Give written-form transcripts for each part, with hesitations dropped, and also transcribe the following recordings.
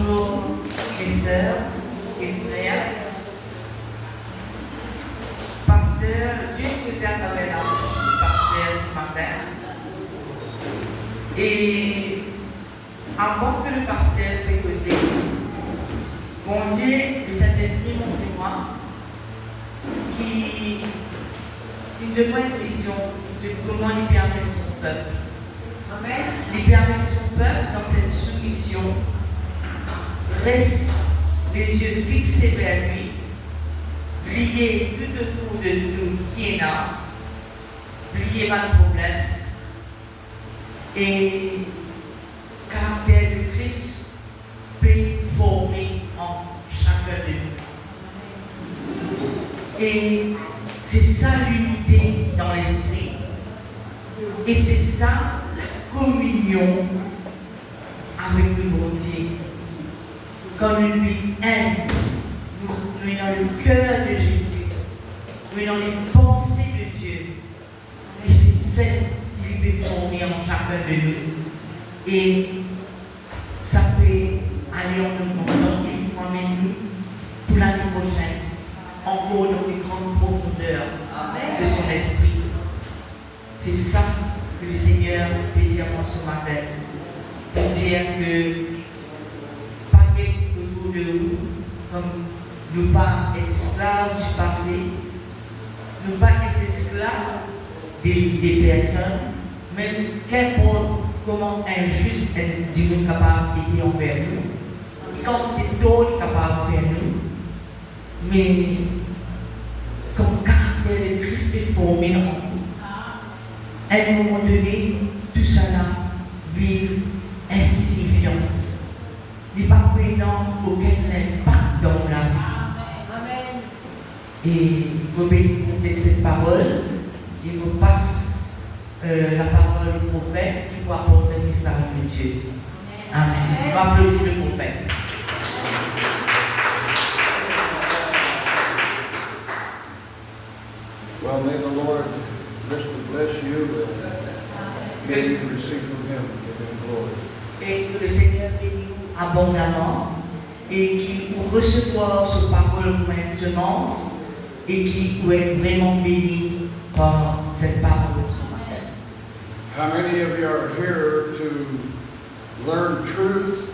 Bonjour mes sœurs et frères. Pasteur, Dieu nous a donné la pasteur ce matin. Et avant que le pasteur puisse causer, bon Dieu, le Saint-Esprit montre-moi qu'il donne une vision de comment il permet son peuple. Amen. Il permet son peuple dans cette soumission. Reste les yeux fixés vers lui, pliés tout autour de nous qui est là, pliés par le problème, et caractère de Christ peut former en chacun de nous. Et c'est ça l'unité dans l'esprit, et c'est ça la communion avec le bon Dieu. Quand nous lui aimons, nous dans le cœur de Jésus, nous dans les pensées de Dieu. Et c'est celle qui peut former en chacun de nous. Et ça peut aller en nous demandant qu'il emmène nous pour l'année prochaine, encore dans les grandes profondeurs de son esprit. C'est ça que le Seigneur peut dire en ce matin. Pour dire que de nous, comme nous pas être esclaves du passé, nous pas être esclaves des personnes, même qu'importe comment injuste Dieu est capable d'être envers nous, quand c'est tort capable envers nous, mais comme caractère de Christ est formé en nous, à un moment donné, tout ça là vit insignifiant. Il n'est pas prenant aucun impact dans la vie. Amen. Et vous mettez cette parole, et vous passe la parole au prophète qui va apporter le message de Dieu. Amen. On va applaudir le prophète. Well, may the Lord richly bless you and may you receive from Him in glory. Et que le Seigneur bénisse abondamment et qui pour recevoir ce parole comme une semence et qui peut être vraiment béni par cette parole. How many of you are here to learn truth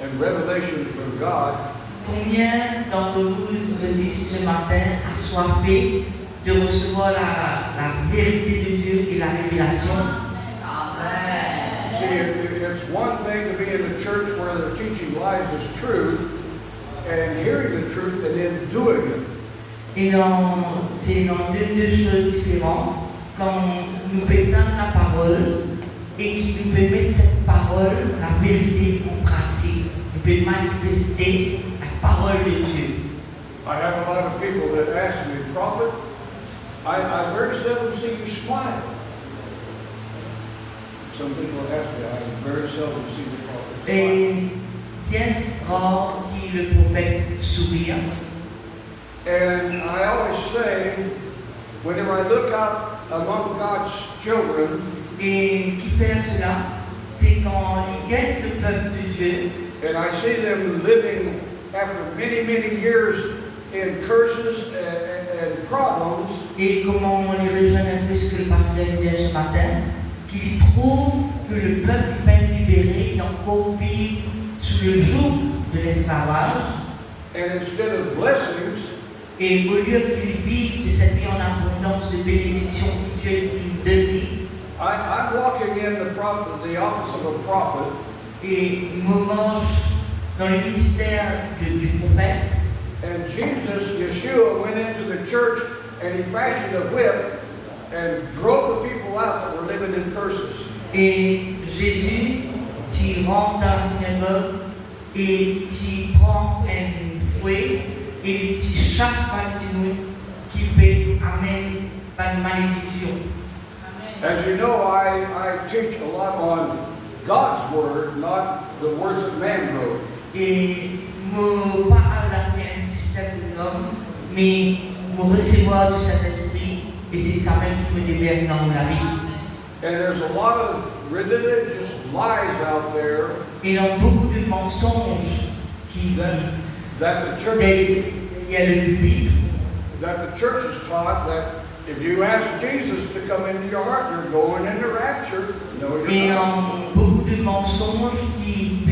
and revelation from God? Combien d'entre vous êtes ici ce matin assoiffés de recevoir la vérité de Dieu et la révélation? See, it's one thing to be in a church where they're teaching lies as truth and hearing the truth and then doing it. Et c'est dans deux choses différentes. Quand nous pétons la parole et qui nous peut mettre cette parole, la vérité en pratique, nous peut manifester la parole de Dieu. I have a lot of people that ask me, Prophet, I very seldom see you smile. Some people ask me, I very seldom see the prophet smile. Et bien rare qui le prophète sourire. And I always say, whenever I look out among God's children, Et qui fait cela, c'est quand il guette le peuple de Dieu. and I see them living after many, many years in curses and problems, Et comment on les rejoint un peu ce que le pasteur disait ce matin, qu'il trouve que le peuple est bien libéré et encore vit sous le joug de l'esclavage. and instead of blessings, Et au lieu qu'il vive de cette vie en abondance de bénédictions que Dieu lui donne, I'm walking in the office of a prophet, et me mange dans le ministère du prophète. and Yeshua went into the church and he fashioned a whip and drove the people out that were living in curses. Et Jésus, il rentre dans la synagogue et il prend un fouet et il chasse par le monde qui peut amener par une malédiction. As you know, I teach a lot on God's word, not the words that man wrote. Et me parle d'un système de l'homme, mais me recevoir du Saint-Esprit, et c'est ça même qui me déverse dans la vie. And there's a lot of religious lies out there Et dans beaucoup de mensonges That the church, il y a le pupitre. that the church has taught that if you ask Jesus to come into your heart, you're going into rapture. No, you're Et not. beaucoup de mensonges qui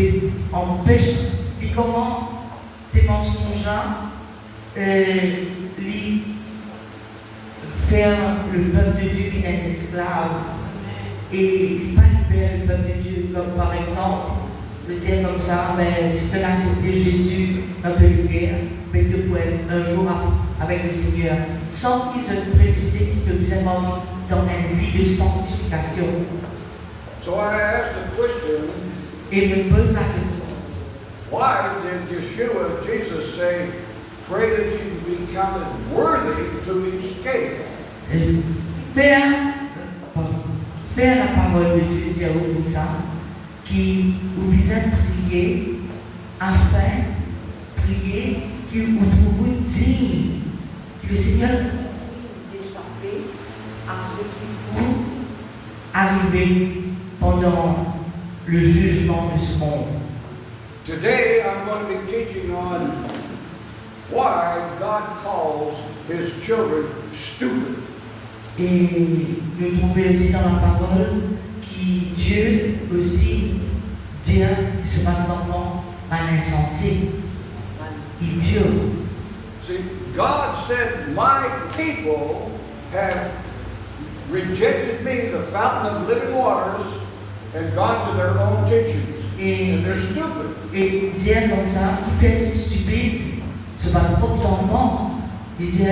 empêchent. Puis comment ces mensonges-là faire le peuple de Dieu qui est esclave et pas libérer le peuple de Dieu, comme par exemple, de dire comme ça, mais si tu as accepté Jésus dans ta lumière, mais tu peux être un jour avec le Seigneur, sans qu'ils aient précisé qu'ils te faisaient mort dans une vie de sanctification. So I asked the question, Et me pose la question, why did Yeshua, Jesus, say, pray that you be counted worthy to escape? faire la parole de Dieu, dire comme ça, qui vous besoin prier, afin prier que vous trouvez digne, que le Seigneur d'échapper à ce qui vous arrivez pendant le jugement de ce monde. Today I'm going to be teaching on why God calls His children stupid. Et nous trouvons aussi dans la parole que Dieu aussi dit que ce enfant est insensé, idiot. See, God said, my people have rejected me, the fountain of living waters, and gone to their own teachings. And they're stupid. Et dire comme ça, qui fait stupide, ce pas nos propres enfants. Il dit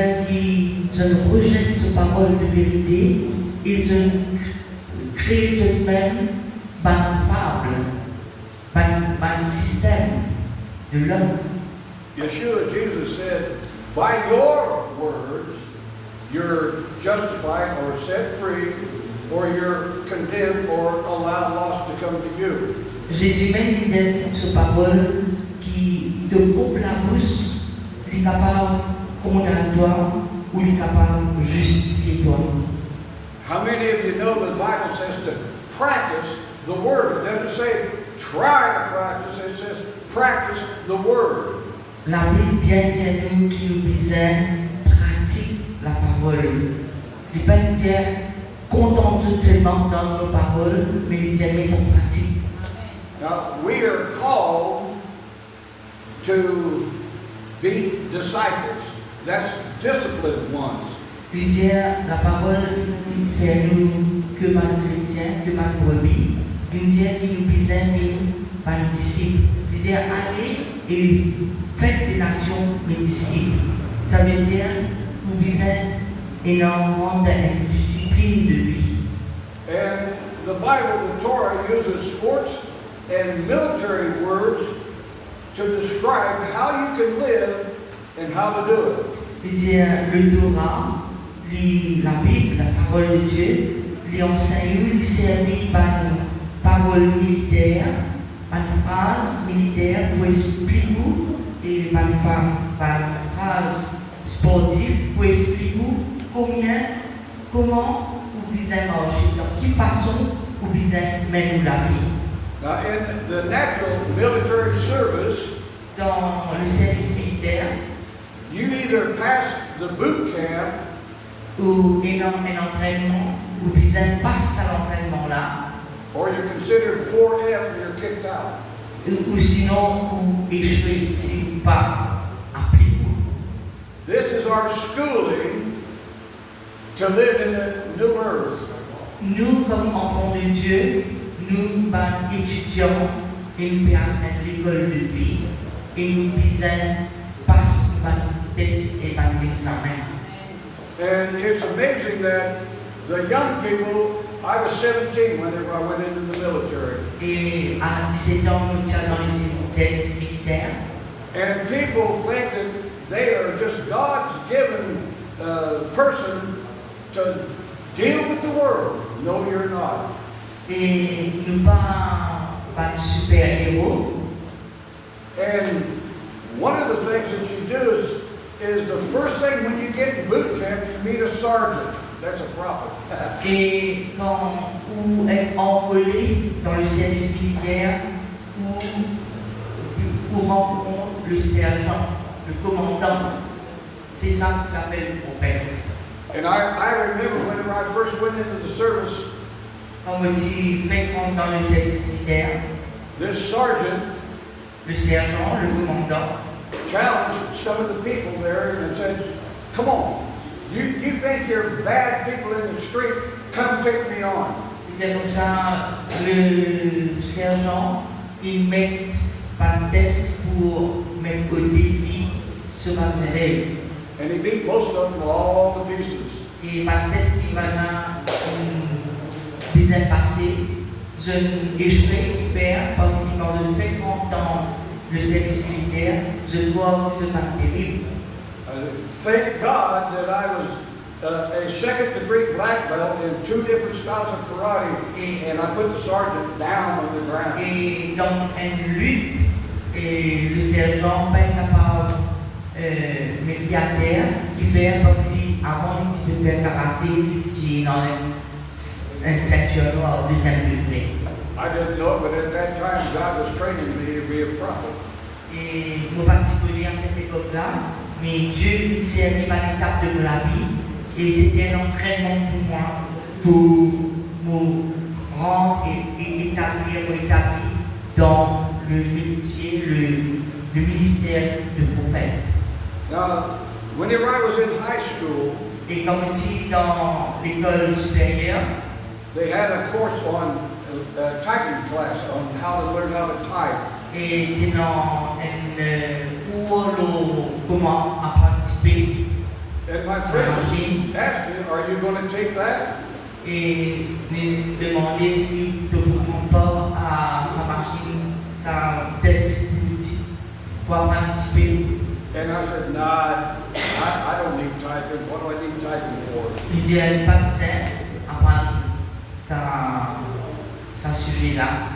qu'ils rejettent cette parole de vérité, ils créent eux-mêmes une fable, un système de l'homme. Yeshua, Jesus said, by your words, you're justified or set free, or you're condemned or allowed loss to come to you. Jésus même disait cette parole qui te coupe la bouche, il est capable de condamner toi ou il est capable de justifier toi. How many of you know the Bible says to practice the word? It doesn't say try to practice, it says practice the word. La Bible bien dit nous qui nous disons pratique la parole. Il ne pas dire contente seulement dans nos paroles, mais il dit mais en pratique. Now, we are called to be disciples. That's disciplined ones. Il dit la parole fait nous que mal chrétien, que mal brebis. Il dit qu'il nous disons par disciples. Il dit allez et faites des nations mes disciples. Ça veut dire nous disons énormément de discipline de vie. And the Bible, the Torah, uses sports and military words to describe how you can live and how to do it. Il dit le Torah, la Bible, la parole de Dieu, les enseigne, il servit par une parole militaire, par une phrase militaire pour expliquer et par une phrase sportive pour expliquer comment vous pouvez marcher, dans quelle façon vous pouvez mener la vie. Now, in the natural military service, Dans le service militaire, you either pass the boot camp ou un entraînement, vous pouvez passer à l'entraînement-là, or you're considered 4F and you're kicked out. ou sinon vous échouez si vous pas appliquez-vous. This is our schooling to live in the new earth. Nous, comme enfants de Dieu, nous étudions et nous permettons l'école de vie et nous disons passe par test et par l'examen. And it's amazing that the young people, I was 17 whenever I went into the military. Et à 17 ans, nous étions dans le service militaire. And people think that they are just God's given person to deal with the world. No, you're not. Et nous pas super-héros. And one of the things that you do is the first thing when you get in boot camp, you meet a sergeant. That's a prophet. Et quand vous êtes enrôlé dans le service militaire, vous rencontrez le sergent, le commandant. C'est ça qu'on appelle le prophète. And I remember whenever I first went into the service, Quand on dit 20 dans le service militaire, this sergeant le sergent, le commandant, challenged some of the people there and said, come on, you think you're bad people in the street, come take me on. disait comme ça, le sergent, il met par test pour mettre au défi sur les élèves. And he beat most of them all to pieces. Et par test qui va là, une dizaine passée, je échouais qui faire parce que quand je fais 30 ans le service militaire, je dois que ce pas terrible. Thank God that I was a second degree black belt in 2 different styles of karate, and I put the sergeant down on the ground. Et dans une lutte, et le sergent pas capable de mettre à terre, qui fait parce qu'avant il était faire karaté, il était dans une ceinture noire au 2e degré. I didn't know it, but at that time God was training me to be a prophet. Et mon particulier à cette époque-là, mais Dieu s'est mis à l'étape de ma vie et c'était un entraînement pour moi pour me rendre et établir dans le métier, le ministère de prophète. Now, whenever I was in high school, Et comme on dit dans l'école supérieure, they had a course on typing class on how to learn how to type. et c'est dans un cours comment apprendre à typer. And my friends asked me, are you going to take that? Et me demander si tu prends pas à sa machine, sa test pour apprendre à typer. And I said, nah, I don't need typing. What do I need typing for? Il dit, elle n'est pas besoin d'apprendre ça sujet-là.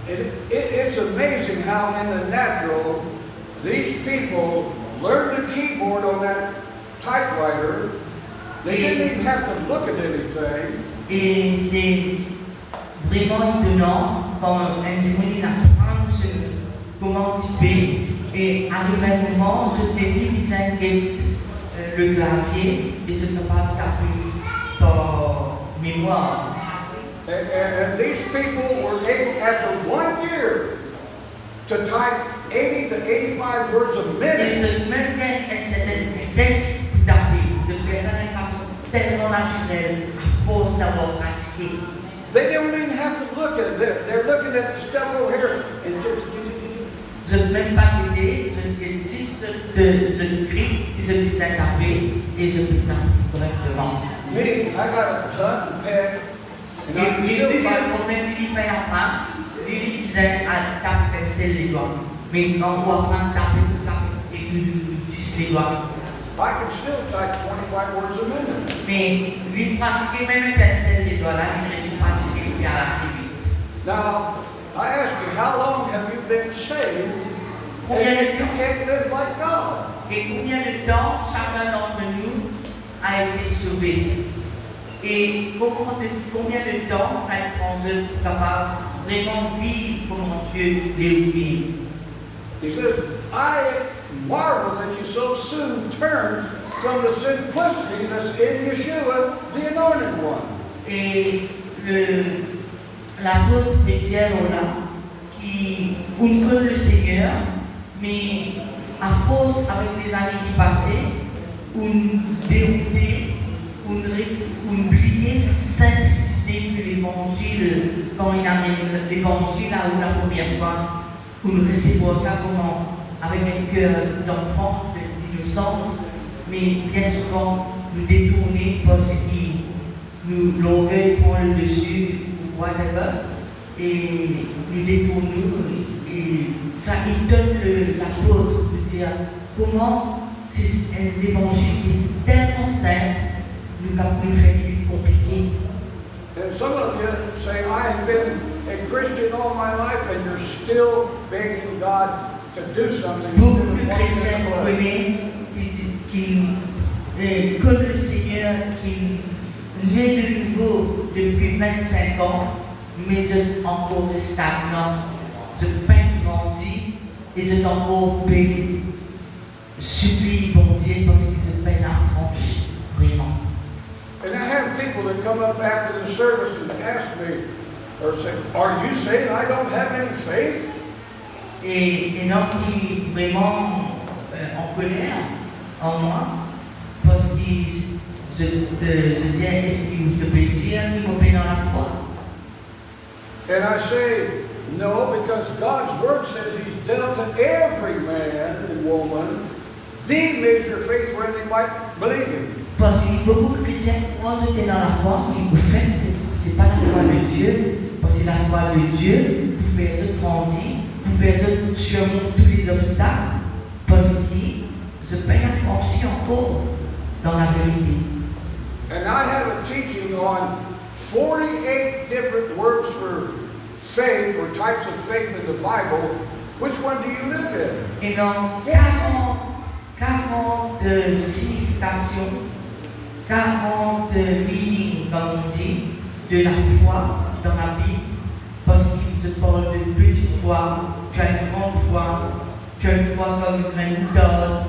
It's amazing how in the natural, these people learned the keyboard on that typewriter. They didn't even have to look at anything. Et c'est vraiment étonnant quand un individu apprend comment typer et arrive un moment où je t'ai dit s'inquiète le clavier et je ne peux pas taper par mémoire. And these people were able, after 1 year, to type 80 to 85 words a Et minute. je maintiens une certaine vitesse pour taper, de faire ça d'une façon tellement naturelle à cause d'avoir pratiqué. They don't even have to look at it. They're looking at the stuff over here and just. Je ne même pas aider, je existe de script que je puisse taper et je peux taper correctement. Me, I got a cut and pad, and Et I can puis, still type. on met Philippe à la fin, lui disait à taper pencil les doigts. Mais on va apprendre à taper et puis 10 les doigts. I can still type 25 words a minute. Mais lui pratiquer même un pencil les doigts là, il réussit à pratiquer puis à assez vite. Now, I ask you, how long have you been saved? And you can't live like God. Et combien de temps chacun d'entre nous a été sauvé? Et combien de temps ça prend de capable vraiment vivre comment Dieu l'a vu? He says, I marvel that you so soon turn from the simplicity that's in Yeshua, the Anointed One. Et l'apôtre Pierre là, qui connaît le Seigneur, mais à force avec les années qui passaient, on déroutait, on oubliait sa simplicité que l'évangile, quand il amène l'évangile là où la première fois, on recevait ça comment, avec un cœur d'enfant, d'innocence, mais bien souvent nous détourner parce que l'orgueil prend le dessus, ou whatever, et nous détournons. Et ça étonne l'apôtre de dire comment c'est un évangile qui est tellement simple, nous fait plus compliqué. And some of you say, I have been a Christian all my life, and you're still begging God to do something. Beaucoup de chrétiens comprenez qui connaissent le Seigneur, qui naît de nouveau depuis 25 ans, mais encore stagnant. Je peine grandi Et je encore supplie bon Dieu parce qu'ils se peinent à franchir, vraiment. And I have people that come up after the service and ask me, or say, are you saying I don't have any faith? Et donc, qui vraiment en colère en moi, parce que je dis, est-ce que tu peux dire qu'il me paie dans la foi? And I say, no, because God's word says he's dealt to every man and woman the measure of faith where they might believe him. Parce que beaucoup de chrétiens croient que tu es dans la foi, mais au fait, c'est pas la foi de Dieu, parce que la foi de Dieu pour faire eux grandir, pour faire eux surmonter tous les obstacles, parce que je peine à franchir encore dans la vérité. And I have a teaching on 48 different words for faith or types of faith in the Bible. Which one do you live in? Et dans 40 significations, 40 meanings, comme on dit, de la foi dans la Bible, parce qu'il te parle de petite foi, tu as une grande foi, tu as une foi comme une graine de moutarde,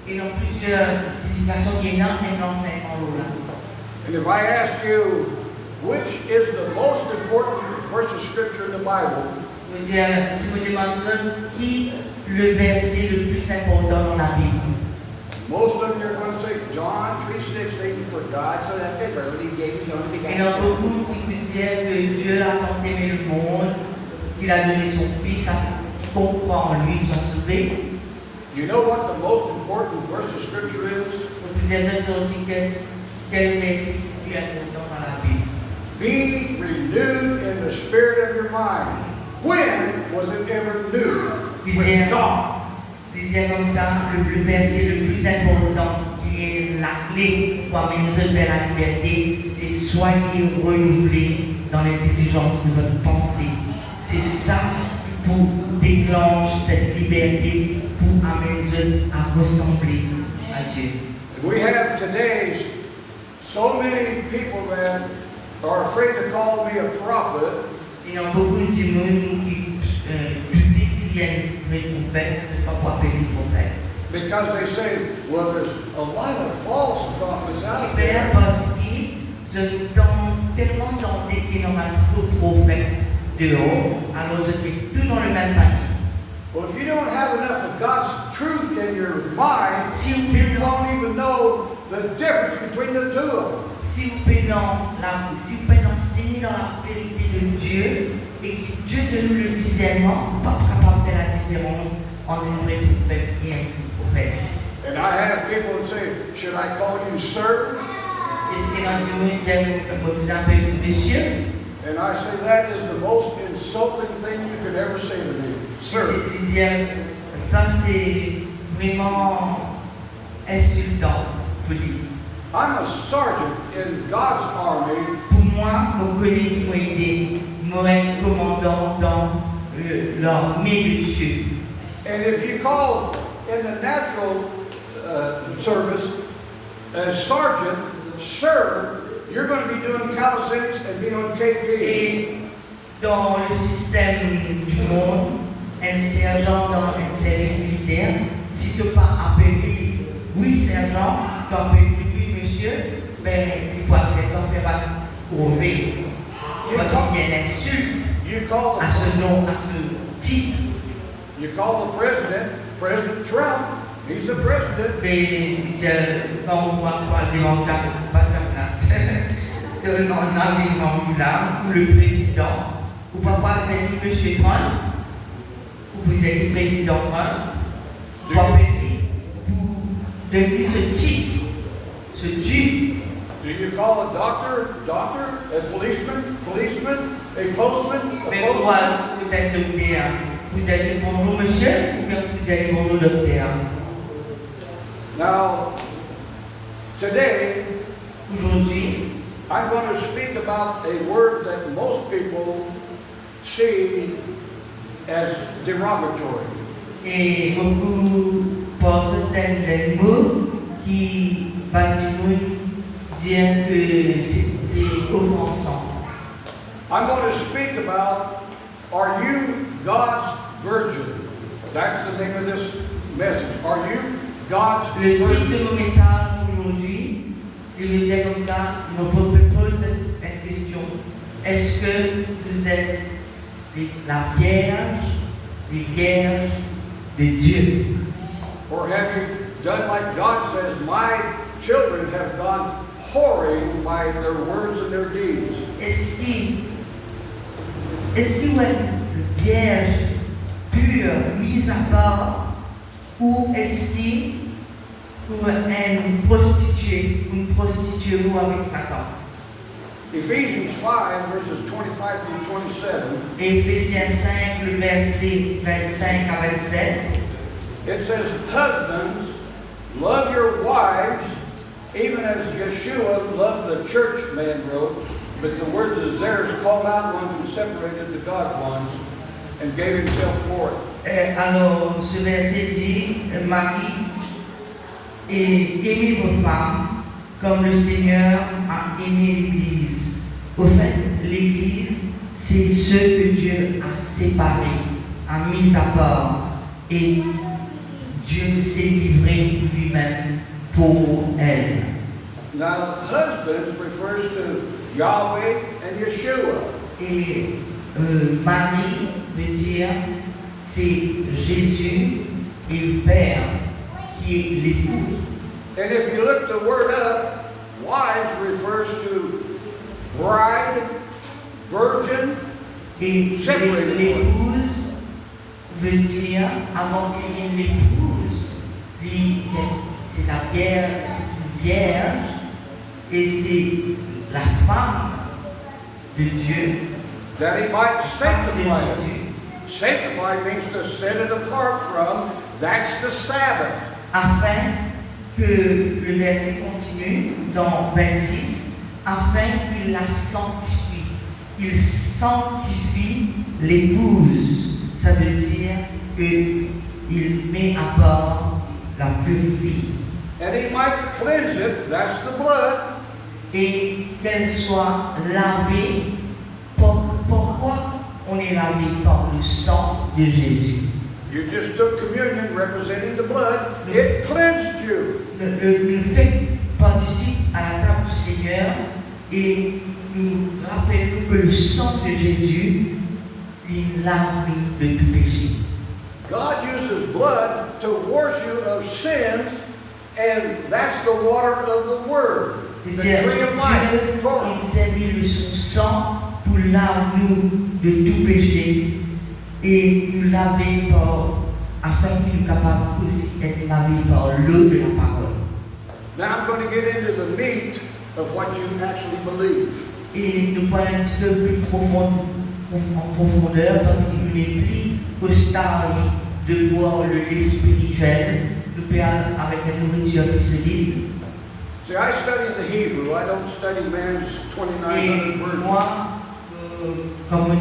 et dans plusieurs significations, il y en a un enseignement là. And if I ask you, which is the most important verse of scripture in the Bible? Je veux dire, si vous demandez qui le verset le plus important dans la Bible, Most of you are going to say John 3:16, for God so that the world he gave his only et begotten dans Son. beaucoup qui vous disent que Dieu a tant aimé le monde, qu'il a donné son Fils, afin que quiconque croit en lui soit sauvé. You know what the most important verse of scripture is? Donc vous êtes aujourd'hui quel verset est le plus important dans la Bible? Be renewed in the spirit of your mind. When was it ever new? With God. Disait comme ça, le verset le plus important qui est la clé pour amener nous vers la liberté, c'est soyez renouvelés dans l'intelligence de votre pensée. C'est ça qui vous déclenche cette liberté pour amener nous à ressembler à Dieu. We have today so many people that are afraid to call me a prophet. Il y a beaucoup de monde qui doutent qu'il y a un vrai prophète, ne pas pouvoir appeler prophète. Because they say, well, there's a lot of false prophets out Faire there. parce que je donne tellement tenté qu'il y aura un faux prophète dehors, alors je mets tout dans le même panier. Well, if you don't have enough of God's truth in your mind, Si vous you pouvez won't even know the difference between the two of them. si vous pouvez enseigner dans la vérité de Dieu et que Dieu donne nous le discernement, pas capable de faire la différence entre un vrai prophète et un faux prophète. And I have people that say, should I call you sir? Est-ce que dans Dieu vous appelez monsieur? And I say that is the most insulting thing you could ever say to me. Sir. C'est-à-dire, ça c'est vraiment insultant pour lui. I'm a sergeant in God's army. Pour moi, mon collègue qui ont été mauvais commandants dans l'armée de Dieu. And if you call in the natural service as sergeant, sir, you're going to be doing calisthenics and be on KP. Et dans le système du monde, un sergent dans un service militaire, si tu n'as pas appelé oui sergent, tu as appelé oui monsieur, ben il faut faire crever. Parce qu'il y a une insulte You call à ce nom, à ce titre. You call the President Trump. He's the president. Mais quand on voit devant on a des là, ou le président, ou papa vous avez dit monsieur Trump, ou vous avez dit président Trump, vous appelez pour donner ce titre, ce titre. Do you call a doctor, a policeman, a postman, a Mais postman? pourquoi vous êtes docteur? Vous avez dit bonjour monsieur, ou bien vous avez dit bonjour docteur? Now, today, Aujourd'hui, I'm going to speak about a word that most people see as derogatory. et beaucoup portent des mots qui dire que c'est offensant. I'm going to speak about, are you God's virgin? That's the name of this message. Are you God's Le titre first? de mon message aujourd'hui, je le disais comme ça, je me pose une question. Est-ce que vous êtes la Vierge, les Vierges de Dieu? Or have you done like God says, my children have gone whoring by their words and their deeds? Est-ce qu'il y a une Vierge pure, mise à part, ou est-ce qu'il y a une prostituée ou avec Satan? Ephesians 5, verses 25 through 27, Éphésiens 5, le verset 25 à 27. it says, husbands, love your wives, even as Yeshua loved the church, man wrote, but the word of the Zeres called out ones and separated the God ones and gave himself for it. Alors, ce verset dit, Marie, aimez vos femmes comme le Seigneur a aimé l'Église. Au fait, l'Église, c'est ce que Dieu a séparé, a mis à part, et Dieu s'est livré lui-même pour elle. Now, husbands refers to Yahweh and Yeshua. Et Marie veut dire, c'est Jésus et le Père qui est l'époux. And if you look the word up, wives refers to bride, virgin, Et l'épouse veut dire, avant qu'il vienne l'épouse, lui, c'est la vierge, c'est une vierge, et c'est la femme de Dieu, that he might femme de sanctify it. Jésus, Sanctify means to set it apart from. That's the Sabbath. afin que, le verset continue dans 26, afin qu'il la sanctifie. Il sanctifie l'épouse. Ça veut dire qu'il met à part la purifie. And he might cleanse it. That's the blood. Et qu'elle soit lavée. Pourquoi on est lavé par le sang de Jésus? You just took communion representing the blood. It cleansed you. Le fait participe à la table du Seigneur et nous rappelle que le sang de Jésus, il lave de tout péché. God uses blood to wash you of sin, and that's the water of the Word, the tree of life, Dieu, Torah. il servit de son sang pour laver nous de tout péché et nous laver afin qu'il soit capable aussi d'être lavé par l'eau de la parole. Now I'm going to get into the meat of what you actually believe. Et nous parlons un petit peu plus en profondeur parce qu'il n'est plus au stage de boire le lait spirituel, nous parlons avec la nourriture qui se lit. See, I study the Hebrew. I don't study man's 2900 Et versions. moi, comme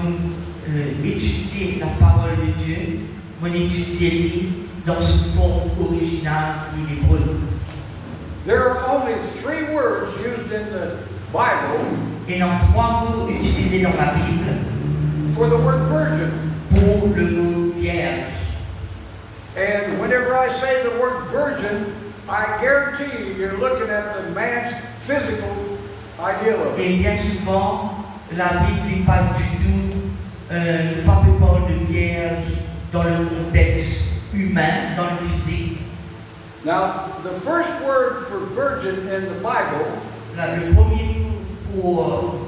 étudier la parole de Dieu, mon étudier dans son forme originale qui est l'hébreu. There are only 3 words used in the Bible Et dans 3 mots utilisés dans la Bible for the word virgin. pour le mot vierge. And whenever I say the word virgin, I guarantee you, you're looking at the man's physical ideal of it. Et bien souvent, la Bible n'est pas du tout, le pape parle de vierge dans le contexte humain, dans le physique. Now, the first word for virgin in the Bible Là, le premier mot pour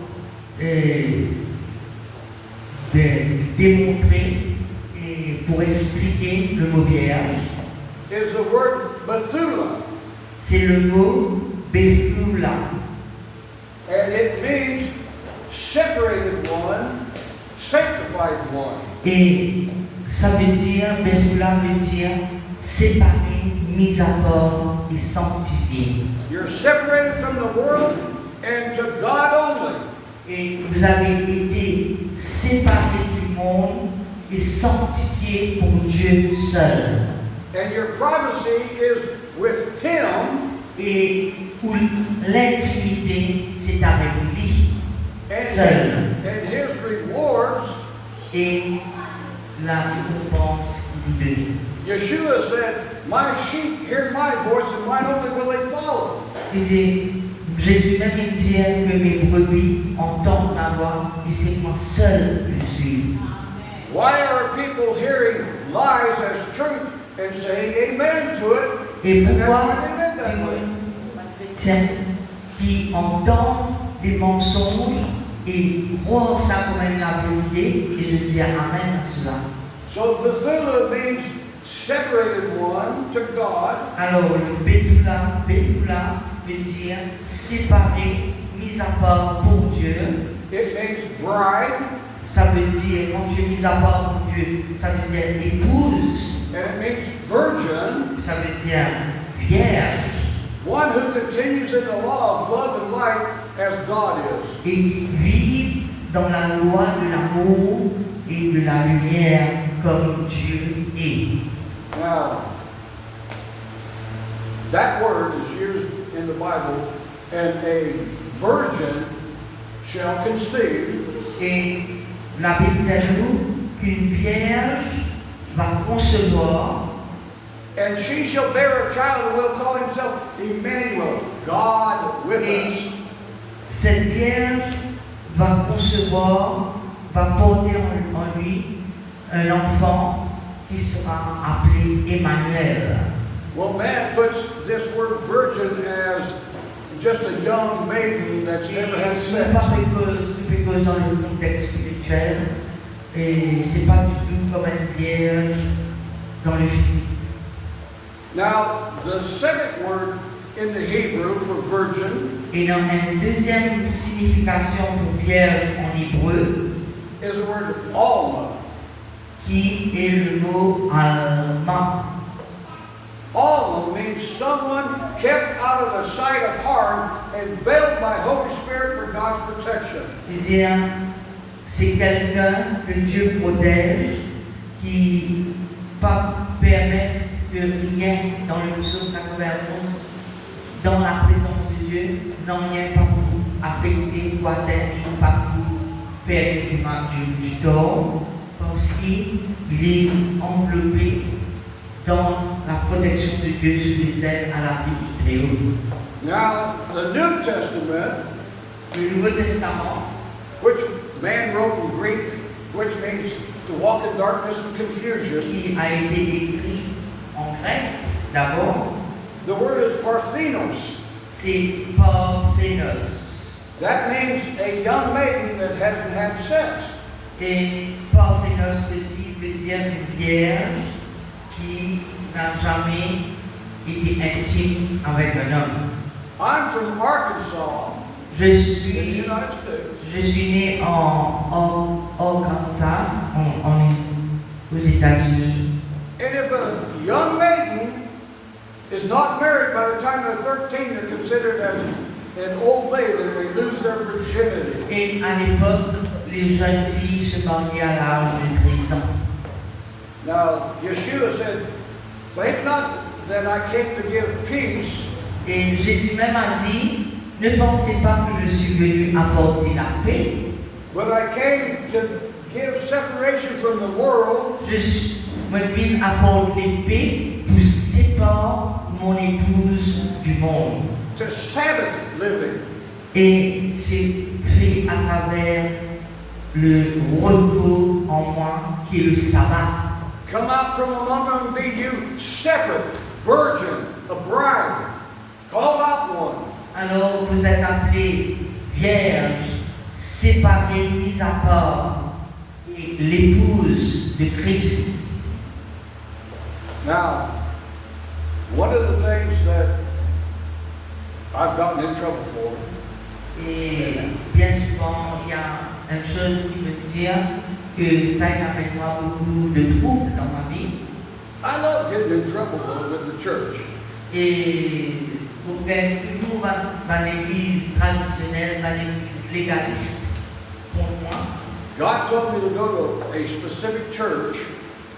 démontrer et pour expliquer le mot vierge, is the word Bethula. c'est le mot Bethula. And it means separated one, sanctified one. Et ça veut dire, Bethula veut dire séparé, mis à part et sanctifié. You're separated from the world and to God only. Et vous avez été séparés du monde et sanctifiés pour Dieu seul. And your privacy is with Him, Et où l'intimité, c'est avec lui seul. and His rewards Et la récompense lui donner. Yeshua said, my sheep hear my voice and mine only will they follow. Il dit, Jésus même il dit que mes brebis entendent ma voix et c'est moi seul qui suis. Why are people hearing lies as truth and saying amen to it? Et And that's pourquoi why they live that way. chrétiens qui entendent des mensonges et croient ça comme la vérité, et je dis amen à cela. So Bethula means separated one to God. Alors le Béthula veut dire séparé, mis à part pour Dieu. It means bride, Ça veut dire, quand tu es mis à part pour Dieu, ça veut dire épouse, and it means virgin, ça veut dire vierge, one who continues in the law of love and light as God is. et qui vit dans la loi de l'amour et de la lumière comme Dieu est. Now, that word is used in the Bible, and a virgin shall conceive, Et la Bible dit à nous qu'une vierge va concevoir and she shall bear a child and will call himself Emmanuel, God with et us. cette vierge va concevoir, va porter en lui un enfant qui sera appelé Emmanuel. Well, man puts this word virgin as just a young maiden that's Et never had c'est sex. pas quelque chose dans le contexte spirituel et c'est pas du tout comme une vierge dans le physique. Now, the second word in the Hebrew for virgin Et dans une deuxième signification pour vierge en hébreu, is the word alma. qui est le mot alma. Alma means someone kept out of the sight of harm and veiled by Holy Spirit for God's protection. C'est-à-dire, c'est quelqu'un que Dieu protège, qui pas permet que rien dans le psaume 91, dans la présence de Dieu, non rien pas pour affecter, pour atteindre, pas pour faire du mal, du tort, parce qu'il est enveloppé dans la protection de Dieu sous les ailes à l'abri du Très-Haut. Now, the New Testament, Le Nouveau Testament, which man wrote in Greek, which means to walk in darkness and confusion, qui a été écrit en grec, d'abord, the word is parthenos. c'est Parthenos. That means a young maiden that hasn't had sex. Et Parthenos aussi veut dire une vierge qui n'a jamais été intime avec un homme. I'm from Arkansas, Je in the suis United States. né en Arkansas, aux États-Unis. And if a young maiden is not married by the time they're 13, they're considered as an old lady. They lose their virginity. Et à l'époque, les jeunes filles se mariaient à l'âge de 13 ans. Now, Yeshua said, think not that I came to give peace, Et Jésus même a dit, ne pensez pas que je suis venu apporter la paix. but I came to give separation from the world Je suis venu apporter paix pour séparer mon épouse du monde. to Sabbath living. Et c'est fait à travers le repos en moi qui est le sabbat. Come out from among them and be you separate, virgin, a bride, called out one. Alors vous êtes appelés vierges, séparées, mises à part, et l'épouse de Christ. Now, one of the things that I've gotten in trouble for Et bien souvent, il y a une chose qui veut dire que ça amène moi beaucoup de troubles dans ma vie. I love getting in trouble with the church. Et vous êtes toujours dans l'église traditionnelle, dans l'église légaliste. Pour moi, God told me to go to a specific church,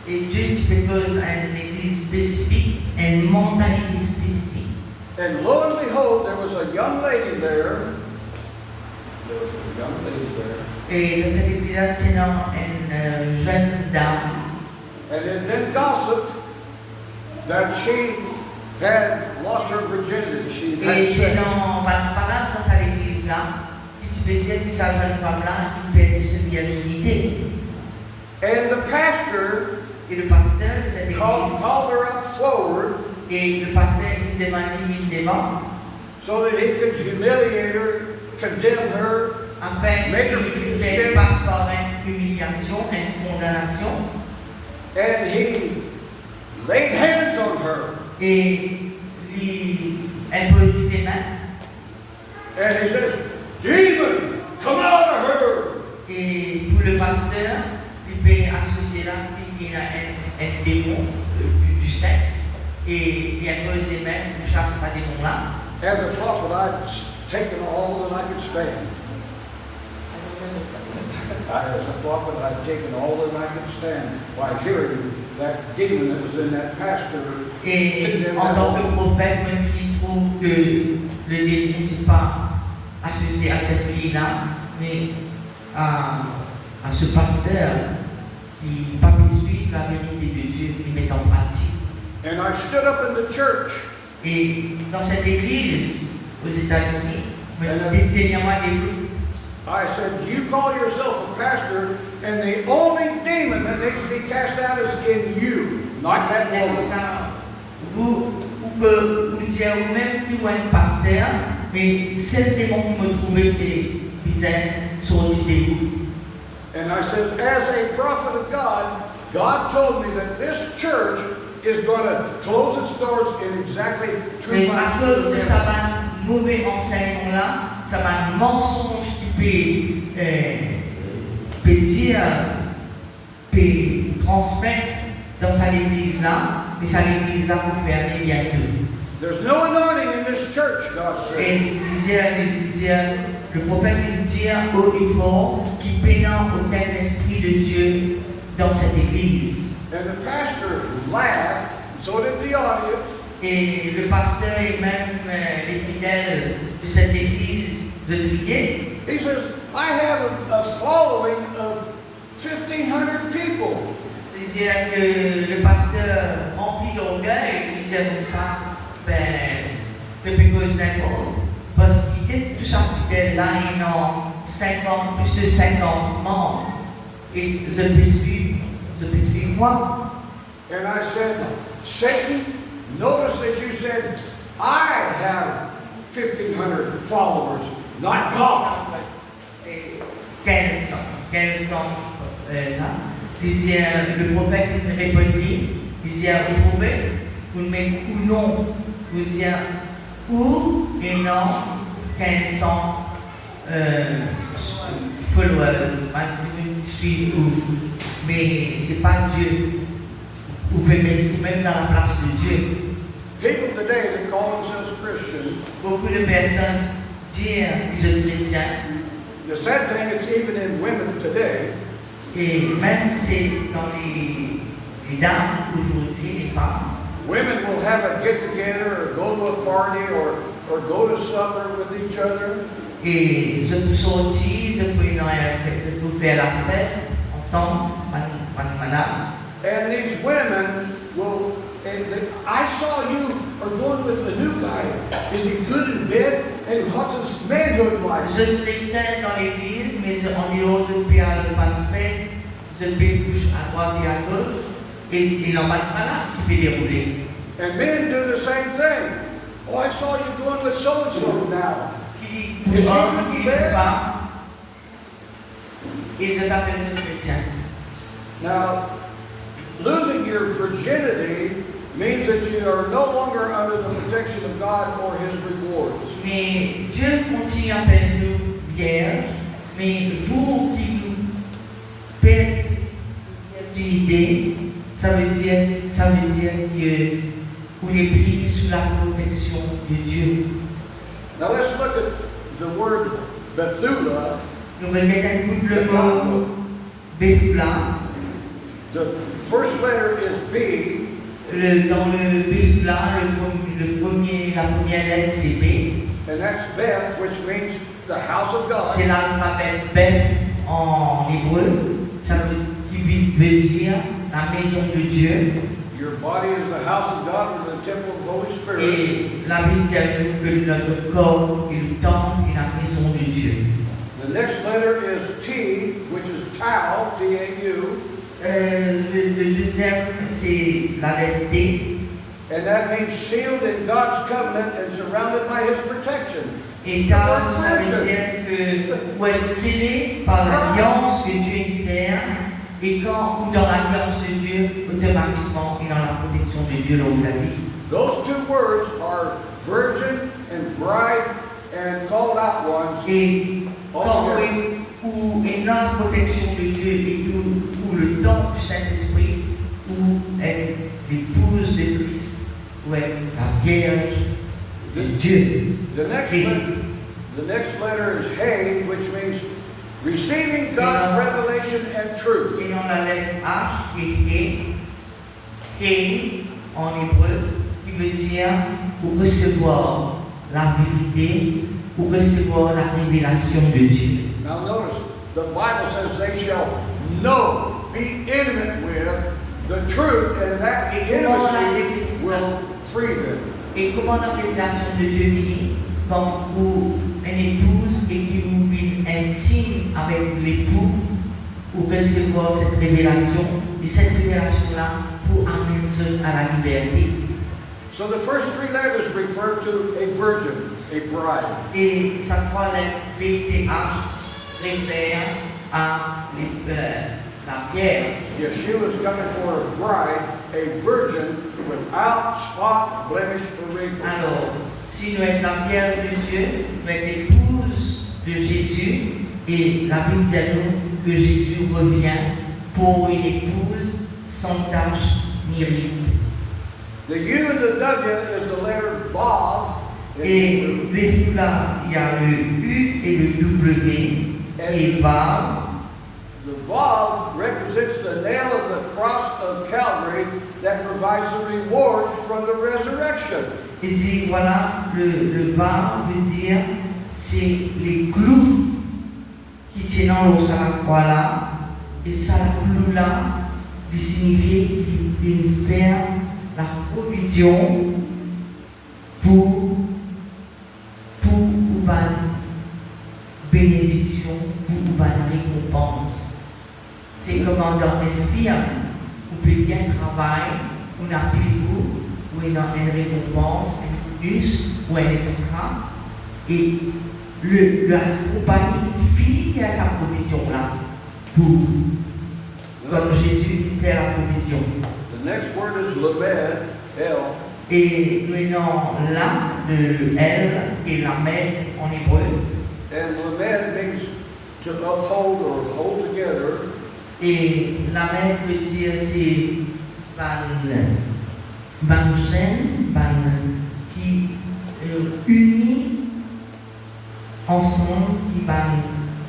et Dieu te propose à une église spécifique, une mentalité spécifique. and lo and behold, there was a young lady there. There was a young lady there. Et dans cette église-là, c'est une jeune dame. and it then gossiped that she had lost her virginity. She Et had c'est sex. dans la parade dans cette église-là que tu peux dire que sa jeune femme-là, il perdait sa virginité. And the pastor Et le pasteur de cette called église, her up forward et le pasteur, il demande mis devant, so that he could humiliate her, condemn her, afin qu'il fait passe par une humiliation, une condamnation, and he laid hands on her. et lui impose des mains. And he says, "Demon, come out of her." Et pour le pasteur, il peut associer là qu'il y a un démon du sexe, et il impose des mains pour chasser ce démon-là. As a prophet, I'd taken all that I could stand. As a prophet, I'd taken all that I could stand by hearing that demon that was in that pastor. Et en tant que prophète, même s'il trouve que le démon ne s'est pas associé à cette fille-là, mais à ce pasteur qui pas suivre la vérité de Dieu, qui met en pratique. And I stood up in the church Et dans cette église aux États-Unis, dernièrement debout, I said, "You call yourself a pastor, and the only demon that needs to be cast out is in you, not that c'est comme woman." ça, vous dites vous-même que vous êtes un pasteur, mais seul démon qui me trouvait, c'est bizarre, sorti de vous. And I said, as a prophet of God, God told me that this church is going to close its doors in exactly 2 Mais à cause de months. ça va mauvais enseignement-là, ça va mensonge qui peut dire, peut transmettre dans sa église-là, mais sa église-là pour fermer bientôt. There's no anointing in this church, God said. Et le prophète il dit haut et fort qu'il pénètre aucun esprit de Dieu dans cette église. And the pastor laughed, so did the audience. Et le pasteur et même les fidèles de cette église de Trier, He says, I have a following of 1,500 people. il disait que le pasteur rempli d'orgueil, il disait comme ça, depuis cause d'importe, parce qu'il était tout ça fidèle, là ils ont plus de 50 membres, et je peux suivre moi. And I said, Satan, notice that you said, I have 1,500 followers, not God. 1500 ça. Il dit, le prophète il répondit, il dit, vous trouvez, vous mettez ou non, vous dites ou et non 1500 followers, suivre ou, mais c'est pas Dieu. Vous pouvez mettre même dans la place de Dieu. People today that call themselves Christian, Beaucoup de personnes disent qu'ils sont chrétiens. the sad thing, it's even in women today. Et même c'est dans les dames aujourd'hui, les femmes, Women will have a get together or go to a party or go to supper with each other. et je peux sortir, je peux faire la fête ensemble, madame. And these women will, I saw you are going with a new guy. Is he good in bed? And what's his manhood like? Je chrétien dans l'église, mais en dehors de faire le fête, je peux coucher à droite et à gauche, et il n'en va pas là qui peut dérouler. And men do the same thing. Oh, I saw you going with so-and-so now. Qui dit pour homme, qui dit pour femme, et je t'appelle je chrétien. Now, losing your virginity means that you are no longer under the protection of God or His rewards. Mais Dieu continue à appeler nous vierges, mais le jour qu'il nous perd l'idée, ça veut dire que vous êtes pris sous la protection de Dieu. Now let's look at the word Bethula. Nous regardons un coup le mot Bethula. The first letter is B, Dans le Bethula, la première lettre c'est B. and that's Beth, which means the house of God. C'est l'alphabet Beth en hébreu. Ça veut dire la maison de Dieu. Your body is the house of God or the temple of the Holy Spirit. Et la Bible dit à nous que notre corps est le temple et la maison de Dieu. The next letter is T, which is tau, T-A-U. Le deuxième, c'est la lettre T. And that means sealed in God's covenant and surrounded by His protection. Et Tau, ça veut dire que vous êtes scellé par l'alliance que Dieu fait. Et quand ou dans l'alliance de Dieu, automatiquement, et dans la protection de Dieu, là où la vie. Those two words are virgin and bride and called out ones. Et quand où est dans la protection de Dieu et où le don du Saint-Esprit, où est l'épouse de Christ, où est la Vierge de Dieu. The next letter is He, which means receiving God's revelation and truth. Et dans la lettre H qui est He en hébreu, qui veut dire pour recevoir la vérité, pour recevoir la révélation de Dieu. Now notice, the Bible says they shall know, be intimate with the truth, and that intimacy will free them. Et comment la révélation de Dieu vient quand vous une épouse et qui vous vit intime avec l'époux pour recevoir cette révélation et cette révélation-là pour amener à la liberté. So the first three letters refer to a virgin, a bride. Et ça croit BTH réfère à la Vierge. Yeshua is coming for a bride, a virgin without spot, blemish, or wrinkle. Alors, si nous sommes la Vierge de Dieu, nous sommes l'épouse de Jésus, et la Bible dit à nous que Jésus revient pour une épouse sans tache ni ride. The U and the W is the letter Vav. Et là, il y a le U et le W qui est Vav. The Vav represents the nail of the cross of Calvary that provides the reward from the resurrection. Ici, voilà, le Vav veut dire c'est les clous qui tiennent en haut à la croix là. Et ça, le clou là, il signifie qu'il fait la provision pour une bénédiction, pour une récompense. C'est comme dans une firme, on peut bien travailler, on a plus ou on a une récompense, un plus ou un extra. Et la compagnie finit à sa provision là, comme Jésus fait la provision. The next word is Lamed, L. Et nous avons là de L et la med en hébreu. And Lamed means to uphold or hold together. Et la med veut dire c'est qui unit ensemble, qui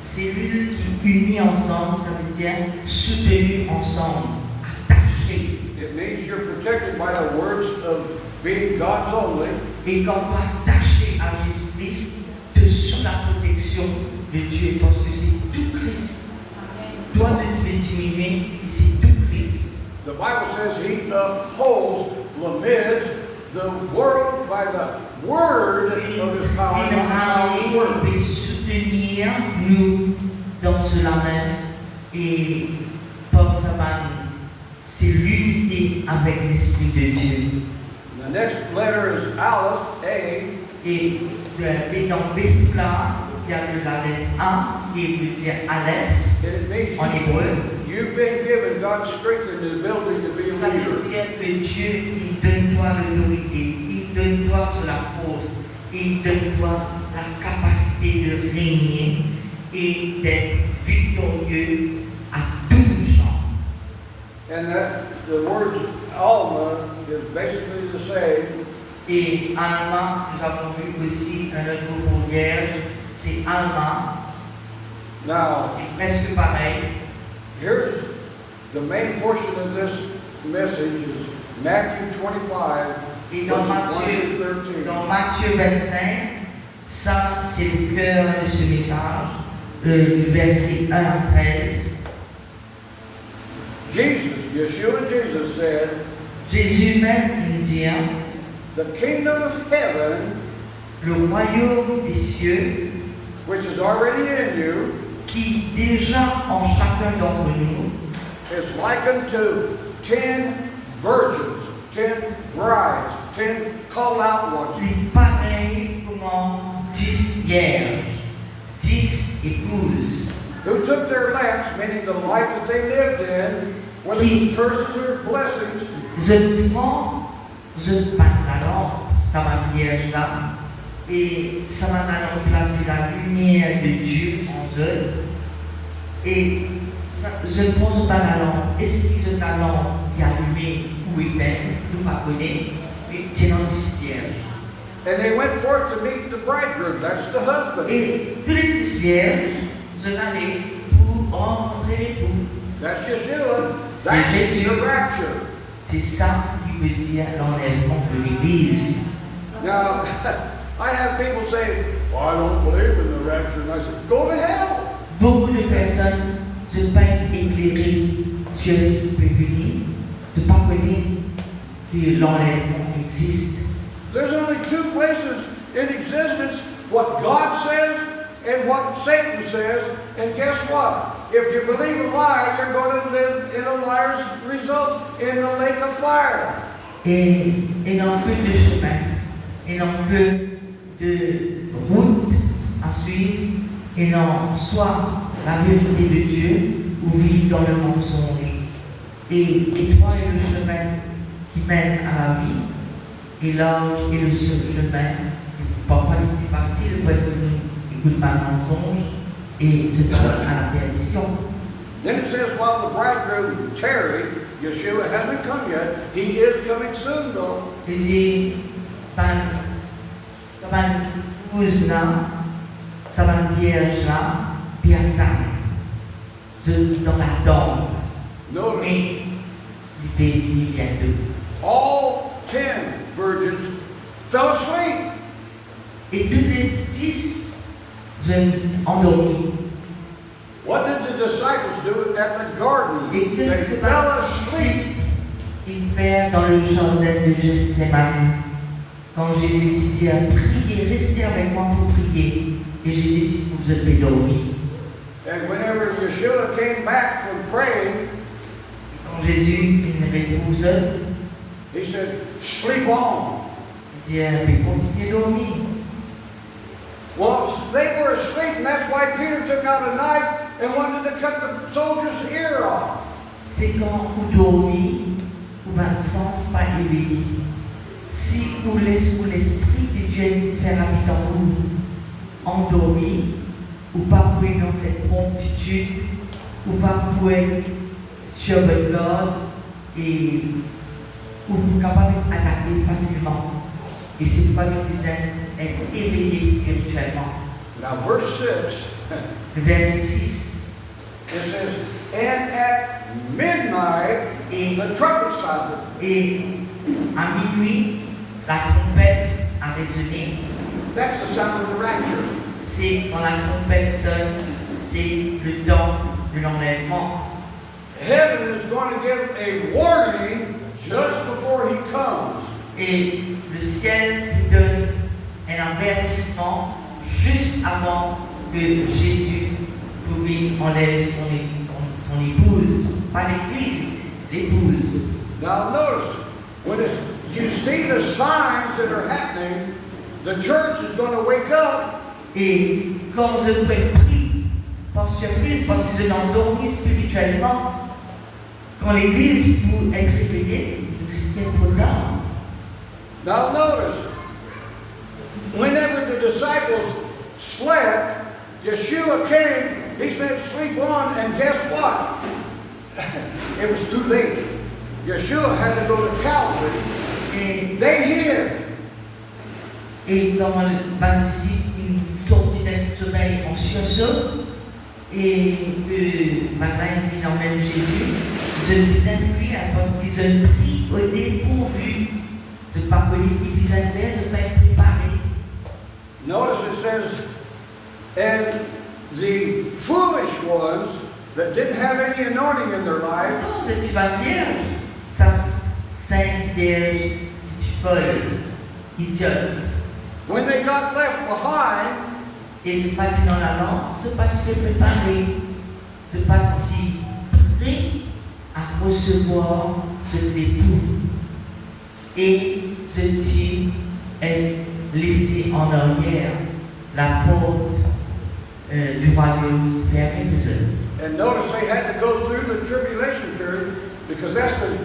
cellules qui unit ensemble, ça veut dire soutenu ensemble, attaché. It means you're protected by the words of being God's only. Et quand on va attacher à Jésus-Christ, de sur la protection de Dieu, parce que c'est tout Christ. Toi de te diminuer, c'est tout Christ. The Bible says He upholds, Lamed, the world by the word of His power. Il peut soutenir nous dans cela même et par sa main, c'est l'unité avec l'Esprit de Dieu. The next letter is Aleph, A. Et dans B là, il y a la lettre A qui veut dire Aleph en hébreu. You've been given God's strength and the ability to be Ça a veut leader. dire que Dieu, il donne toi l'autorité, il donne toi la force, il donne toi la capacité de régner et d'être victorieux à tout champ. And that the word Alma is basically the same. Et Alma, nous avons vu aussi un autre mot pour vierge, c'est Alma, Now, c'est presque pareil. here's the main portion of this message is Matthew 25, Et dans verses 1 to 13. Dans Matthieu 25, ça c'est le cœur de ce message, du verset 1 à 13. Jesus Yeshua Jesus said, Jésus même dit, the kingdom of heaven, le royaume des cieux, which is already in you, qui déjà en chacun d'entre nous, is likened to 10 virgins, 10 brides, 10 called out ones. est pareil comme 10 vierges, 10 épouses, Who took their lamps, meaning the life that they lived in, whether it was curses or blessings, je prends la lampe, ça va vierge là, et ça va maintenant placer la lumière de Dieu en eux, et je ne pose pas la lampe, est-ce que la lampe est allumée ou éteinte, nous ne connaissons pas, mais c'est dans 10 vierges. and they went forth to meet the bridegroom, that's the husband. Et tous les 10 vierges, je n'allais pour rencontrer l'époux. That's Yeshua. C'est That's Jésus. the rapture. C'est ça qui veut dire l'enlèvement de l'Église. Now, I have people say, well, I don't believe in the rapture. And I said, go to hell. Beaucoup de personnes ne sont pas éclairées sur ce public, de ne pas connaître que l'enlèvement existe. There's only two places in existence, what God says and what Satan says. And guess what? If you believe a lie, you're going to live in a liar's result in the lake of fire. Et non que de chemin, et non que de route à suivre, et non soit la vérité de Dieu ou vivre dans le mensonge. Et étroit est le chemin qui mène à la vie, et large est le seul chemin, parfois le plus facile, pour être écoute par le mensonge, et se donne à la perdition. Then it says, while the bridegroom tarried, Yeshua hasn't come yet. He is coming soon, though. Et c'est ça va épouse là, ça va vierge là, puis attendre, dans l'attente. Notice, Mais il était venu bientôt. all 10 virgins fell asleep. Et tous les 10 jeunes endormis. What did the disciples do at the garden? Et They qu'est-ce que fell asleep. ils firent dans le jardin de Gethsémani? Quand Jésus dit à prier, restez avec moi pour prier. Et Jésus dit, vous êtes dormis. And whenever Yeshua came back from praying, Quand Jésus il repose, he said, sleep on. il dit, mais continuez de dormir. Well, they were asleep, and that's why Peter took out a knife and wanted to cut the soldier's ear off. C'est quand vous dormez, vous avez un sens pas éveillé. Si vous laissez l'Esprit de Dieu faire habiter en vous, endormi, ou pas pour dans cette promptitude, ou pas pour être sur votre garde, et ou vous capable d'être attaqué facilement. Et c'est pourquoi nous disons être éveillé spirituellement. Now, verse 6, Le verset 6. it says, and at midnight the trumpet sounded. Et à minuit, la trompette a résonné. That's the sound of the rapture. C'est quand la trompette sonne, c'est le temps de l'enlèvement. Heaven is going to give a warning just before he comes. Et le ciel nous donne un avertissement juste avant que Jésus enlève son épouse. Pas l'église, l'épouse. Now notice, when you see the signs that are happening, the church is going to wake up. Et quand je peux être pris par surprise, parce que je suis endormi spirituellement, quand l'église peut être réveillée, il risque d'être trop tard. Now notice, whenever the disciples slept, Yeshua came, he said, sleep on, and guess what? It was too late. Yeshua had to go to Calvary. Et, They hid. et quand Bansi il sortit d'un sommeil en sursaut, et que maintenant il emmène Jésus, je les appuie parce qu'ils ont pris au dépourvu de ne pas connaître qu'ils avaient, de ne pas être préparés. Notice it says, and the foolish ones that didn't have any anointing in their life, Non, je suis pas vierge. Ça, sainte vierge, petite folle, idiote. when they got left behind, Et je partis dans la langue, je partis préparé, je partis prêt à recevoir de l'époux. Et je dis, elle laissé en arrière la porte du royaume fermée pour eux. and notice they had to go through the tribulation period because that's the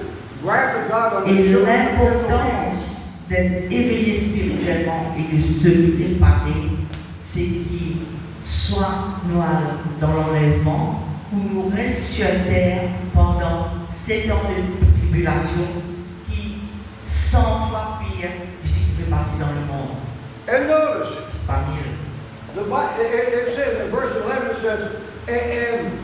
wrath of God on the Et children of disobedience. l'importance d'être éveillé spirituellement et de se préparer, c'est qu'il soit noir dans l'enlèvement ou nous reste sur terre pendant 7 ans de tribulation qui 100 fois pire de ce qui peut passer dans le monde. And notice, C'est pas mieux. it says in verse 11, it says, and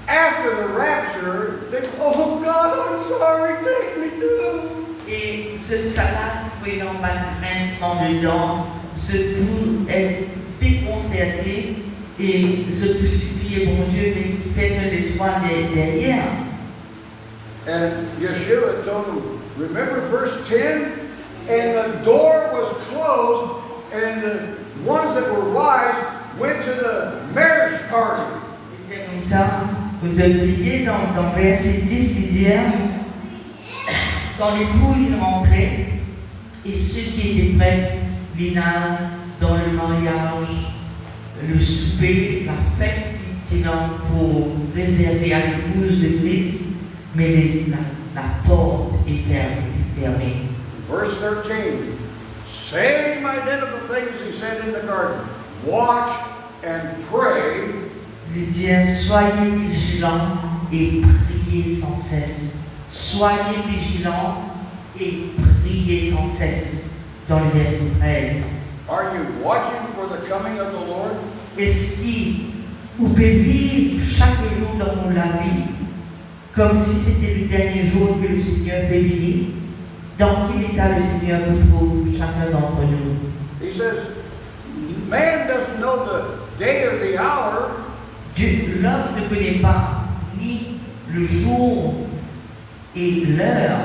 after the rapture, they, oh God, I'm sorry, take me to. Et ce salade, prenant pas de grincement dedans, ce tout est déconcerté et je tout supplie, mon Dieu, mais faites l'espoir derrière. And Yeshua told him, remember verse 10? And the door was closed, and the ones that were wise went to the marriage party. C'est comme ça, vous devriez dans verset 10 qui dit, dans l'époux il rentrait, et ceux qui étaient prêts, l'île dans le mariage, le souper, la fête tenant pour réserver à l'épouse de Christ, mais la porte était fermée. Verse 13, same identical things he said in the garden. Watch and pray. Il dit, soyez vigilants et priez sans cesse. Soyez vigilants et priez sans cesse. Dans le verset 13. Are you watching for the coming of the Lord? Est-ce que vous pouvez vivre chaque jour dans la vie comme si c'était le dernier jour que le Seigneur fait venir? Dans quel état le Seigneur vous trouve, chacun d'entre nous? He says, man doesn't know the day or the hour. L'homme ne connaît pas ni le jour et l'heure.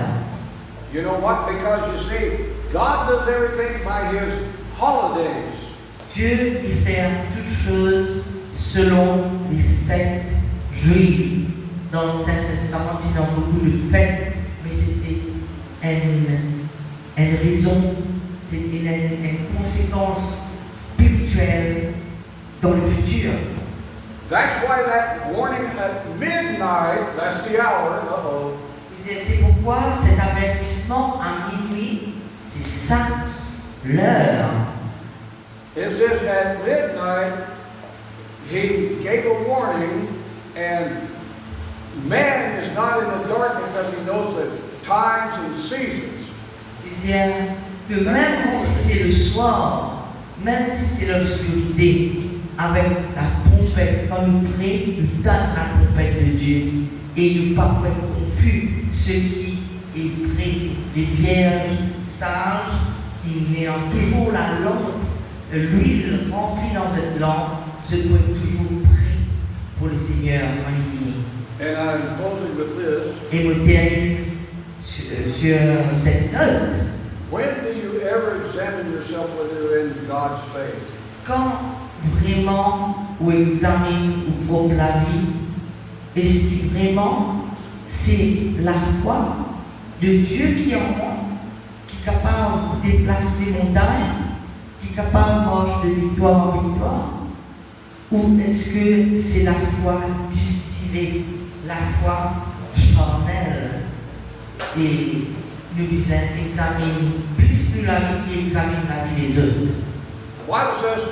You know what? Because you see, God does everything by His holidays. Dieu il fait toutes choses selon les fêtes juives. Dans l'Ancien Testament, il y a beaucoup de fêtes, mais c'était une raison, c'est une conséquence spirituelle dans le futur. That's why that warning at midnight, that's the hour, C'est pourquoi cet avertissement à minuit, c'est ça l'heure. it says at midnight, He gave a warning, and man is not in the dark because he knows the times and seasons. C'est-à-dire que même si c'est le soir, même si c'est l'obscurité, avec la trompette, quand nous prions, nous donnons la trompette de Dieu et nous pas confus ceux qui est prêt, les vierges sages qui n'ayant toujours la lampe, l'huile remplie dans cette lampe, je dois être toujours prêt pour le Seigneur en illuminé. And I'm closing with this. Et me termine sur cette note. When do you ever examine yourself whether you're in God's faith? Quand vraiment on examine ou trompe la vie, est-ce que vraiment c'est la foi de Dieu qui est en moi, qui est capable de déplacer les montagnes, qui est capable de marcher de victoire en victoire? Ou est-ce que c'est la foi distillée, la foi charnelle? Et nous examinons plus la vie qui examine la vie des autres. The Bible says,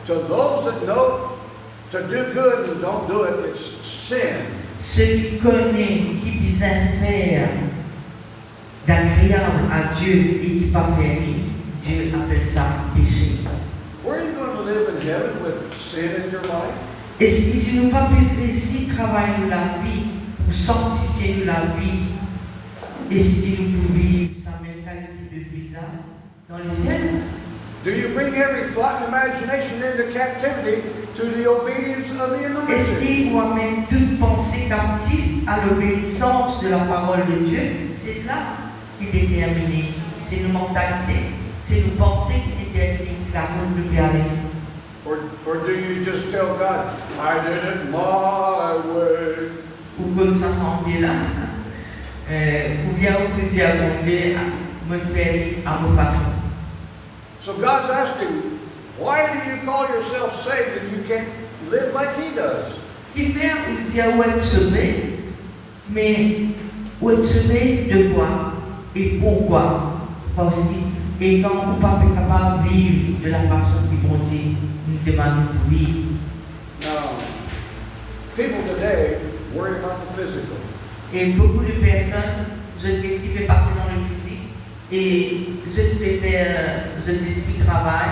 to those that know to do good and don't do it, it's sin. Ceux qui connaissent, qui besoin faire d'agréable à Dieu et qui pas faire, Dieu appelle ça péché. Where are you going to live in heaven with sin in your life? Est-ce que si nous pas peut ici travailler la vie pour sanctifier la vie, est-ce que nous pouvons vivre sa même qualité de vie là dans le ciel? Do you bring every thought and imagination into captivity to the obedience of the Est-ce anointed. qu'il vous amène toute pensée captive à l'obéissance de la parole de Dieu? C'est là qu'il est déterminé. C'est nos mentalités, c'est nos pensées qui déterminent la route de aller. Or do you just tell God, I did it my way? Ou comme ça s'en vient là. Ou bien vous pouvez dire à mon Dieu, me faire à vos façons. So God's asking, why do you call yourself saved and you can't live like He does? Qui fait, il dit où être sauvé, mais où être sauvé de quoi et pourquoi? Parce que, et quand vous n'êtes pas capable de vivre de la façon que bon Dieu nous demande de vivre. Now, people today worry about the physical. Et beaucoup de personnes, je vais passer dans le physique et je vais faire l'esprit travail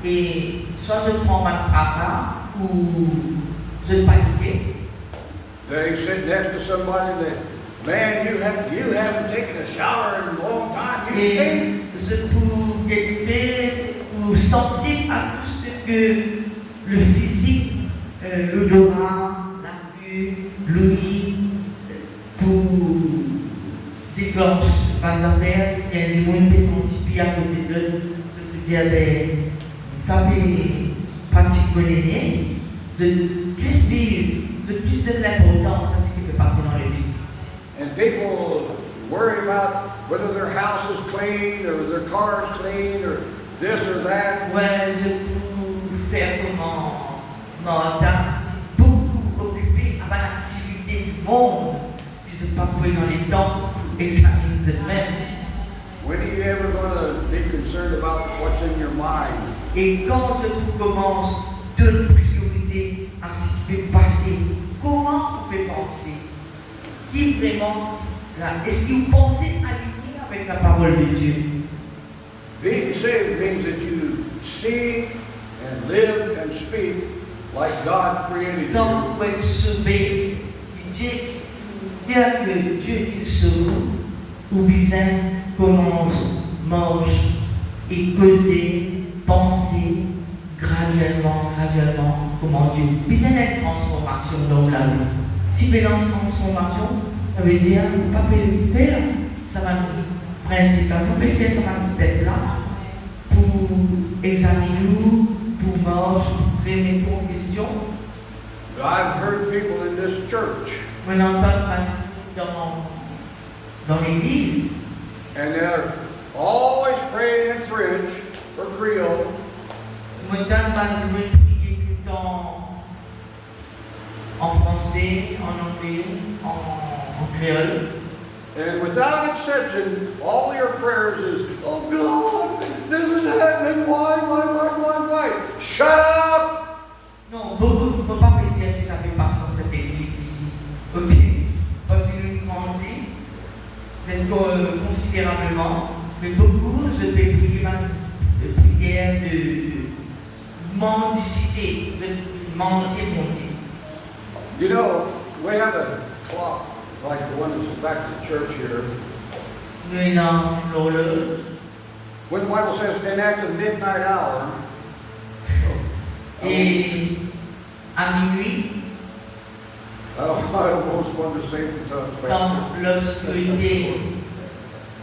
et soit je prends ma travail ou je panique. They sit next to somebody that, man, you haven't taken a shower in a long time. You stink. Et je peux être ou sensible à tout ce que le physique, l'odorat, la vue, l'ouïe, pour déclencher. Par exemple, si un monde peut sentir puis à côté d'eux, je peux dire, ben, ça fait pratiquement de plus vivre, de plus de l'importance à ce qui peut passer dans le physique. And people worry about whether their house is clean or their car is clean or this or that. Ouais, je peux faire comment matin, beaucoup occupé à l'activité du monde, qui ne sont pas pris dans les temps pour examiner eux-mêmes. When are you ever going to be concerned about what's in your mind? Et quand je commence de priorité à ce qui peut passer, comment vous pouvez penser? Qui vraiment là? Est-ce que vous pensez aligné avec la parole de Dieu? Being saved means that you see and live and speak like God created you. Quand vous êtes sauvé, il dit bien que Dieu il sauve, ou bien commence, mange et causer, penser graduellement, comment Dieu. Bien une transformation dans la vie. Si vous avez une transformation, ça veut dire que vous ne pouvez pas faire, ça va principal, vous pouvez faire ça dans ce step-là pour examiner, pour manger, pour répondre aux questions. I've heard people in this church, On entend dans l'église, and they're always praying in French or Creole, on entend prier tout le temps en français, en anglais, en créole. and without exception, all your prayers is, oh God, this is happening, why? Shut up! Non, beaucoup ne peuvent pas me dire que ça fait partie de cette église ici. Ok? Parce que nous grandissons considérablement, mais beaucoup, je vais prier ma prière de mendicité, de mendier mon Dieu. You know, we have a clock like the one that's back to church here. Nous avons l'horloge. When the Bible says, and at the midnight hour, Et à minuit, I almost want to say it in tongues, but quand l'obscurité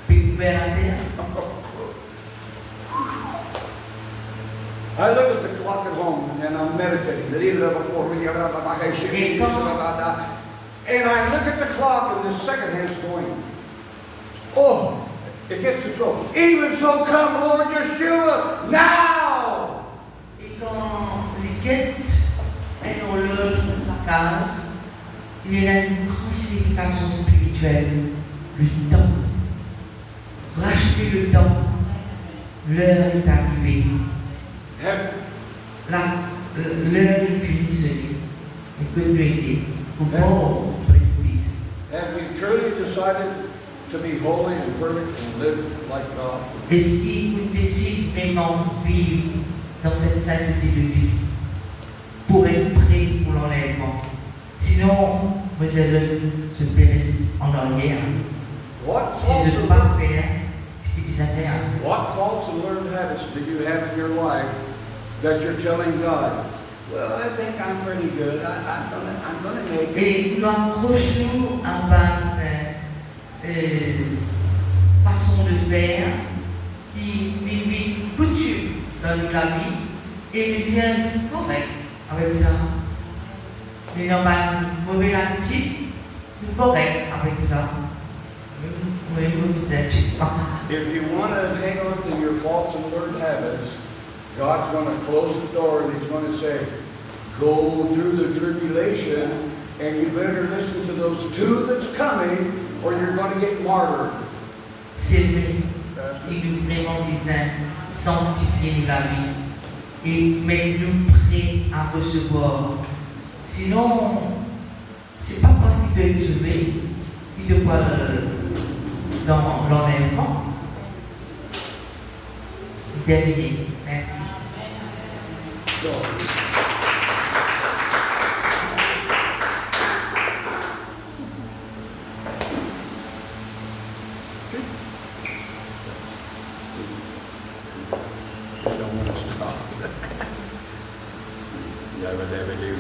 peut couvrir la terre, I look at the clock at home and I'm meditating. And I look at the clock and the second hand's going, oh, it gets to 12. Even so come, Lord Yeshua, now! et quand les guettes et l'horloge cassent, il y a une grande signification spirituelle, le temps. Racheter le temps, l'heure est arrivée. L'heure est finie, et que Dieu était au bord du précipice. Have we truly decided to be holy and perfect and live like God? Est-ce qu'il décide vraiment vivre dans cette sainteté de vie pour être prêt pour l'enlèvement? Sinon, vous allez se périsse en arrière. What Si je ne false, peux pas faire ce qu'il disait faire. What faults and learned habits do you have in your life that you're telling God, well, I think I'm pretty good. I'm gonna make it. Et nous accrochons à une façon de faire qui limite coutume dans la vie et nous disons correct avec ça. Nous n'avons pas une mauvaise attitude, nous correct avec ça. Oui, vous êtes pas. If you want to hang on to your faults and learned habits, God's going to close the door and He's going to say, go through the tribulation and you better listen to those two that's coming or you're going to get martyred. C'est vrai. Il nous vraiment besoin de sanctifier la vie et mettre nous prêts à recevoir. Sinon, c'est pas parce qu'il doit être sauvé, il doit dans l'enlèvement. Terminé. Merci. I don't want to stop. Yeah, but they would do.